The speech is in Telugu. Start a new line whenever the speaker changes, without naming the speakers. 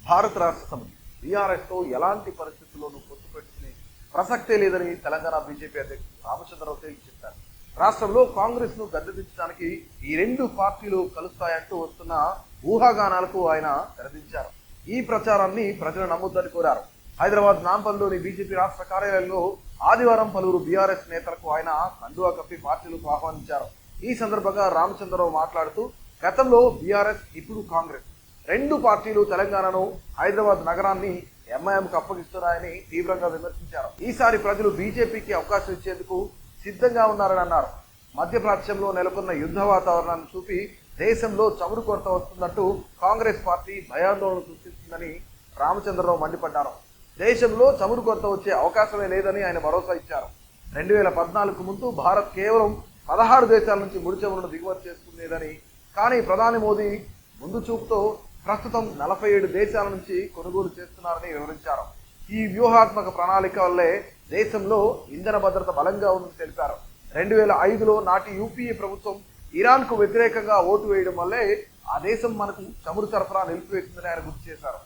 భారత రాష్ట్ర సమితి బీఆర్ఎస్తో ఎలాంటి పరిస్థితుల్లోనూ పొత్తు పెట్టుకునే ప్రసక్తే లేదని తెలంగాణ బీజేపీ అధ్యక్షుడు రామచంద్రరావు తేల్చి చెప్పారు. రాష్ట్రంలో కాంగ్రెస్ ను గద్దెదించడానికి ఈ రెండు పార్టీలు కలుస్తాయంటూ వస్తున్న ఊహాగానాలకు ఆయన తెరదించారు. ఈ ప్రచారాన్ని ప్రజలు నమ్మొద్దని కోరారు. హైదరాబాద్ నాంపల్లిలోని బీజేపీ రాష్ట్ర కార్యాలయంలో ఆదివారం పలువురు బీఆర్ఎస్ నేతలకు ఆయన కండువా కప్పి పార్టీలకు ఆహ్వానించారు. ఈ సందర్భంగా రామచంద్రరావు మాట్లాడుతూ, గతంలో బీఆర్ఎస్, ఇప్పుడు కాంగ్రెస్ రెండు పార్టీలు తెలంగాణను, హైదరాబాద్ నగరాన్ని ఎంఐఎంకు అప్పగిస్తున్నాయని తీవ్రంగా విమర్శించారు. ఈసారి ప్రజలు బీజేపీకి అవకాశం ఇచ్చేందుకు సిద్ధంగా ఉన్నారని అన్నారు. మధ్యప్రాచ్యంలో నెలకొన్న యుద్ధ వాతావరణాన్ని చూపి దేశంలో చమురు కొరత వస్తుందంటూ కాంగ్రెస్ పార్టీ భయాందోళన సృష్టిస్తుందని రామచంద్రరావు మండిపడ్డారు. దేశంలో చమురు కొరత వచ్చే అవకాశమే లేదని ఆయన భరోసా ఇచ్చారు. 2014 ముందు భారత్ కేవలం 16 దేశాల నుంచి ముడి చమురును దిగుమతి చేసుకునేదని, కానీ ప్రధాని మోదీ ముందు చూపుతో ప్రస్తుతం 47 దేశాల నుంచి కొనుగోలు చేస్తున్నారని వివరించారు. ఈ వ్యూహాత్మక ప్రణాళిక వల్లే దేశంలో ఇంధన భద్రత బలంగా ఉందని తెలిపారు. 2005లో నాటి యూపీఏ ప్రభుత్వం ఇరాన్కు వ్యతిరేకంగా ఓటు వేయడం వల్లే ఆ దేశం మనకు చమురు సరఫరా నిలిపివేసిందని ఆయన గుర్తు చేశారు.